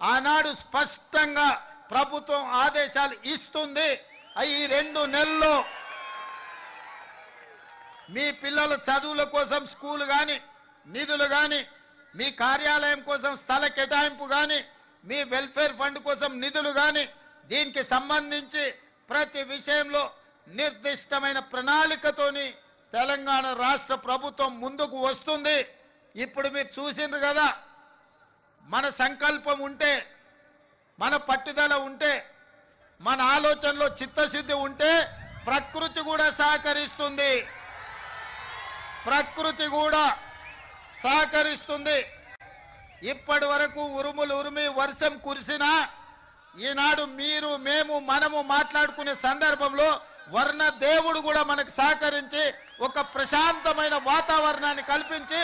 ఆనాడు స్పష్టంగా ప్రభుత్వం ఆదేశాలు ఇస్తుంది. ఈ 2 నెలల్లో మీ పిల్లల చదువుల కోసం స్కూల్ కానీ, నిధులు కానీ, మీ కార్యాలయం కోసం స్థల కేటాయింపు కానీ, మీ వెల్ఫేర్ ఫండ్ కోసం నిధులు కానీ, దీనికి సంబంధించి ప్రతి విషయంలో నిర్దిష్టమైన ప్రణాళికతోని తెలంగాణ రాష్ట్ర ప్రభుత్వం ముందుకు వస్తుంది. ఇప్పుడు మీరు చూసిండ్రు కదా, మన సంకల్పం ఉంటే, మన పట్టుదల ఉంటే, మన ఆలోచనలో చిత్తశుద్ధి ఉంటే ప్రకృతి కూడా సహకరిస్తుంది. ప్రకృతి కూడా సహకరిస్తుంది. ఇప్పటి వరకు ఉరుములు ఉరిమి వర్షం కురిసినా ఈనాడు మీరు మేము మనము మాట్లాడుకునే సందర్భంలో వర్ణ దేవుడు కూడా మనకు సహకరించి ఒక ప్రశాంతమైన వాతావరణాన్ని కల్పించి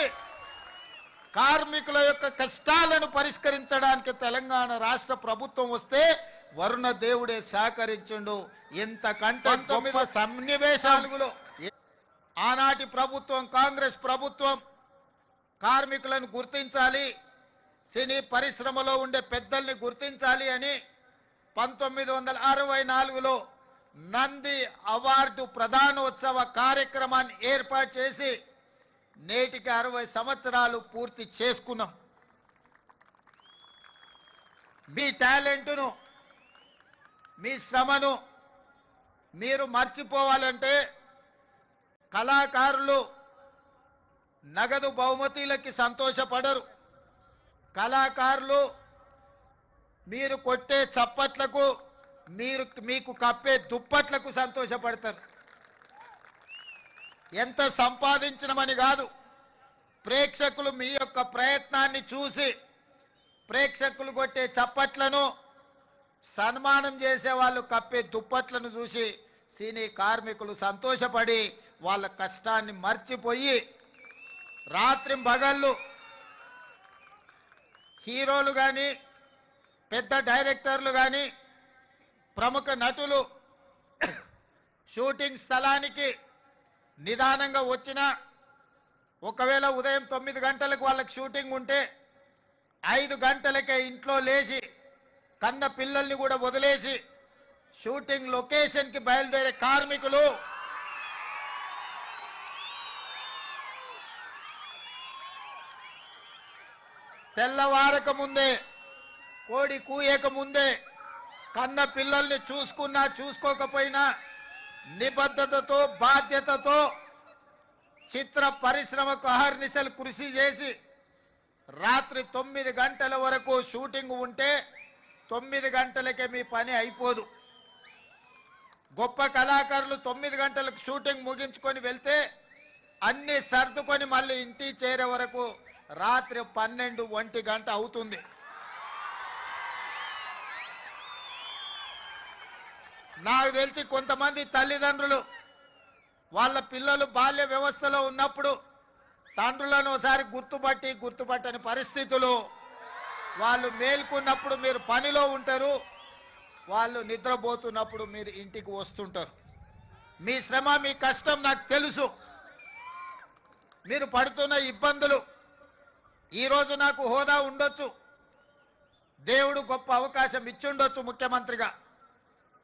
కార్మికుల యొక్క కష్టాలను పరిష్కరించడానికి తెలంగాణ రాష్ట్ర ప్రభుత్వం వస్తే వరుణ దేవుడే సహకరించిండు. ఇంతకంటే గొప్ప సన్నివేశాలలో ఆనాటి ప్రభుత్వం, కాంగ్రెస్ ప్రభుత్వం కార్మికులను గుర్తించాలి, సినీ పరిశ్రమలో ఉండే పెద్దల్ని గుర్తించాలి అని 1964లో నంది అవార్డు ప్రధానోత్సవ కార్యక్రమాన్ని ఏర్పాటు చేసి నేటికి 60 సంవత్సరాలు పూర్తి చేసుకున్నాం. మీ టాలెంట్ను, మీ శ్రమను మీరు మర్చిపోవాలంటే కళాకారులు నగదు బహుమతులకి సంతోషపడరు. కళాకారులు మీరు కొట్టే చప్పట్లకు, మీకు కప్పే దుప్పట్లకు సంతోషపడతారు. ఎంత సంపాదించడమని కాదు, ప్రేక్షకులు మీ యొక్క ప్రయత్నాన్ని చూసి, ప్రేక్షకులు కొట్టే చప్పట్లను, సన్మానం చేసే వాళ్ళు కప్పే దుప్పట్లను చూసి సినీ కార్మికులు సంతోషపడి వాళ్ళ కష్టాన్ని మర్చిపోయి రాత్రి పగళ్ళు హీరోలు కానీ, పెద్ద డైరెక్టర్లు కానీ, ప్రముఖ నటులు షూటింగ్ స్థలానికి నిదానంగా వచ్చినా, ఒకవేళ ఉదయం 9 గంటలకు వాళ్ళకి షూటింగ్ ఉంటే 5 గంటలకే ఇంట్లో లేచి కన్న పిల్లల్ని కూడా వదిలేసి షూటింగ్ లొకేషన్కి బయలుదేరే కార్మికులు తెల్లవారక ముందే, కోడి కూయక ముందే కన్న పిల్లల్ని చూసుకున్నా చూసుకోకపోయినా నిబద్ధతతో, బాధ్యతతో చిత్ర పరిశ్రమకు అహర్నిశలు కృషి చేసి రాత్రి 9 గంటల వరకు షూటింగ్ ఉంటే 9 గంటలకే మీ పని అయిపోదు. గొప్ప కళాకారులు 9 గంటలకు షూటింగ్ ముగించుకొని వెళ్తే అన్ని సర్దుకొని మళ్ళీ ఇంటికి చేరే వరకు రాత్రి 12, 1 గంట అవుతుంది. నాకు తెలిసి కొంతమంది తల్లిదండ్రులు వాళ్ళ పిల్లలు బాల్య వ్యవస్థలో ఉన్నప్పుడు తండ్రులను ఒకసారి గుర్తుపట్టని పరిస్థితులు, వాళ్ళు మేల్కొన్నప్పుడు మీరు పనిలో ఉంటారు, వాళ్ళు నిద్రపోతున్నప్పుడు మీరు ఇంటికి వస్తుంటారు. మీ శ్రమ, మీ కష్టం నాకు తెలుసు. మీరు పడుతున్న ఇబ్బందులు. ఈరోజు నాకు హోదా ఉండొచ్చు, దేవుడు గొప్ప అవకాశం ఇచ్చుండొచ్చు ముఖ్యమంత్రిగా,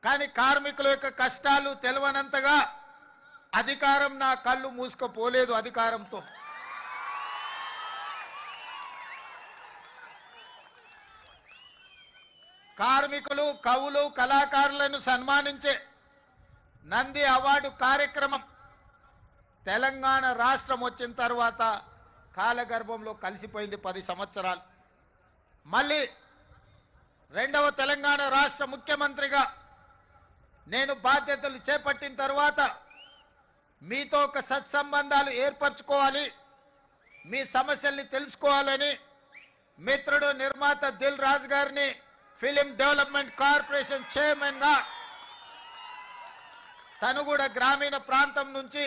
కానీ కార్మికుల యొక్క కష్టాలు తెలవనంతగా అధికారం నా కళ్ళు మూసుకుపోలేదు. అధికారంతో కార్మికులు, కవులు, కళాకారులను సన్మానించే నంది అవార్డు కార్యక్రమం తెలంగాణ రాష్ట్రం వచ్చిన తర్వాత కాలగర్భంలో కలిసిపోయింది 10 సంవత్సరాలు. మళ్ళీ రెండవ తెలంగాణ రాష్ట్ర ముఖ్యమంత్రిగా నేను బాధ్యతలు చేపట్టిన తర్వాత మీతో ఒక సత్సంబంధాలు ఏర్పరచుకోవాలి, మీ సమస్యల్ని తెలుసుకోవాలని మిత్రుడు నిర్మాత దిల్ రాజు గారిని ఫిలిం డెవలప్మెంట్ కార్పొరేషన్ చైర్మన్ గా, తను కూడా గ్రామీణ ప్రాంతం నుంచి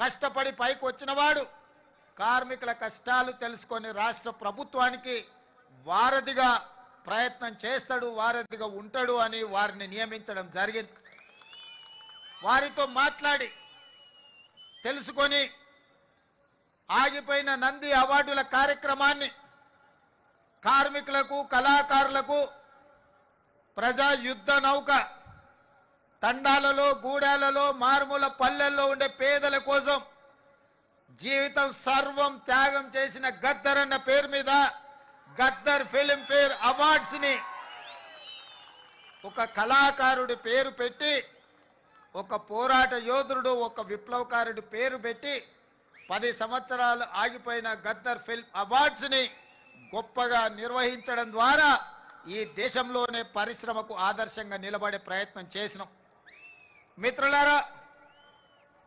కష్టపడి పైకి వచ్చినవాడు, కార్మికుల కష్టాలు తెలుసుకొని రాష్ట్ర ప్రభుత్వానికి వారధిగా ప్రయత్నం చేస్తాడు, వారధిగా ఉంటాడు అని వారిని నియమించడం జరిగింది. వారితో మాట్లాడి తెలుసుకొని ఆగిపోయిన నంది అవార్డుల కార్యక్రమాన్ని కార్మికులకు కళాకారులకు ప్రజా యుద్ధ నౌక తండాలలో గూడాలలో మారుమూల పల్లెల్లో ఉండే పేదల కోసం జీవితం సర్వం త్యాగం చేసిన గద్దర్ అన్న పేరు మీద గద్దర్ ఫిల్మ్ఫేర్ అవార్డ్స్ ని ఒక కళాకారుడి పేరు పెట్టి ఒక పోరాట యోధుడు ఒక విప్లవకారుడి పేరు పెట్టి 10 సంవత్సరాలు ఆగిపోయిన గద్దర్ ఫిల్మ్ అవార్డ్స్ ని గొప్పగా నిర్వహించడం ద్వారా ఈ దేశంలోనే పరిశ్రమకు ఆదర్శంగా నిలబడే ప్రయత్నం చేసినాం. మిత్రులారా,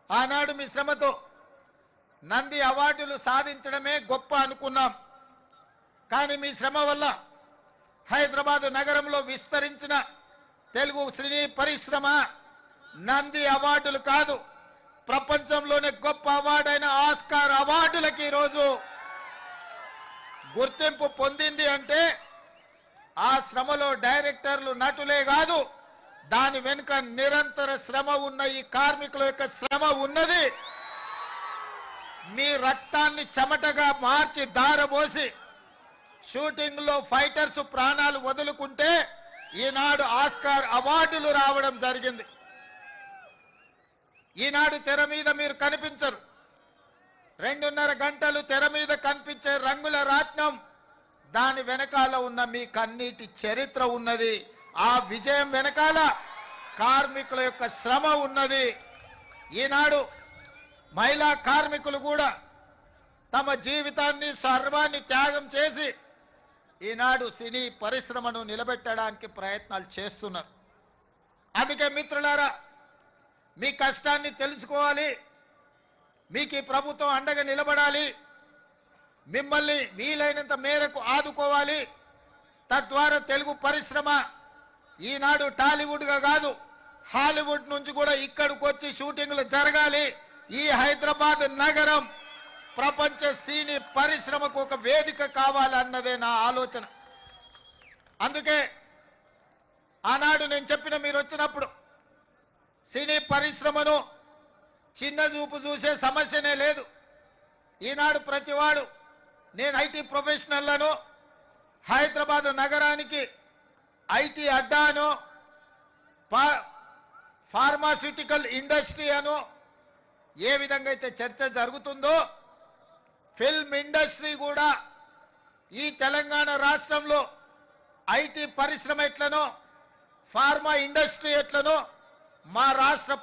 ఆనాడు మీ శ్రమతో నంది అవార్డులు సాధించడమే గొప్ప అనుకున్నాం. కానీ మీ శ్రమ వల్ల హైదరాబాద్ నగరంలో విస్తరించిన తెలుగు సినీ పరిశ్రమ నంది అవార్డులు కాదు, ప్రపంచంలోనే గొప్ప అవార్డైన ఆస్కార్ అవార్డులకి ఈరోజు గుర్తింపు పొందింది. అంటే ఆ శ్రమలో డైరెక్టర్లు నటులే కాదు, దాని వెనుక నిరంతర శ్రమ ఉన్న ఈ కార్మికుల యొక్క శ్రమ ఉన్నది. మీ రక్తాన్ని చెమటగా మార్చి దారబోసి షూటింగ్ లో ఫైటర్స్ ప్రాణాలు వదులుకుంటే ఈనాడు ఆస్కార్ అవార్డులు రావడం జరిగింది. ఈనాడు తెర మీద మీరు కనిపించరు, 2.5 గంటలు తెర మీద కనిపించే రంగుల రాట్నం, దాని వెనకాల ఉన్న మీ కన్నీటి చరిత్ర ఉన్నది. ఆ విజయం వెనకాల కార్మికుల యొక్క శ్రమ ఉన్నది. ఈనాడు మహిళా కార్మికులు కూడా తమ జీవితాన్ని సర్వాన్ని త్యాగం చేసి ఈనాడు సినీ పరిశ్రమను నిలబెట్టడానికి ప్రయత్నాలు చేస్తున్నారు. అందుకే మిత్రులారా, మీ కష్టాన్ని తెలుసుకోవాలి, మీకు ఈ ప్రభుత్వం అండగా నిలబడాలి, మిమ్మల్ని వీలైనంత మేరకు ఆదుకోవాలి. తద్వారా తెలుగు పరిశ్రమ ఈనాడు టాలీవుడ్గా కాదు, హాలీవుడ్ నుంచి కూడా ఇక్కడికి వచ్చి షూటింగ్లు జరగాలి. ఈ హైదరాబాద్ నగరం ప్రపంచ సినీ పరిశ్రమకు ఒక వేదిక కావాలన్నదే నా ఆలోచన. అందుకే ఆనాడు నేను చెప్పిన, మీరు వచ్చినప్పుడు సినీ పరిశ్రమను చిన్న చూపు చూసే సమస్యనే లేదు. ఈనాడు ప్రతివాడు, నేను ఐటీ ప్రొఫెషనల్లను, హైదరాబాద్ నగరానికి ఐటీ అడ్డాను, ఫార్మాస్యూటికల్ ఇండస్ట్రీ అను ఏ విధంగా అయితే చర్చ జరుగుతుందో, ఫిల్మ్ ఇండస్ట్రీ కూడా ఈ తెలంగాణ రాష్ట్రంలో ఐటీ పరిశ్రమ ఎట్లనో, ఫార్మా ఇండస్ట్రీ ఎట్లనో మా రాష్ట్ర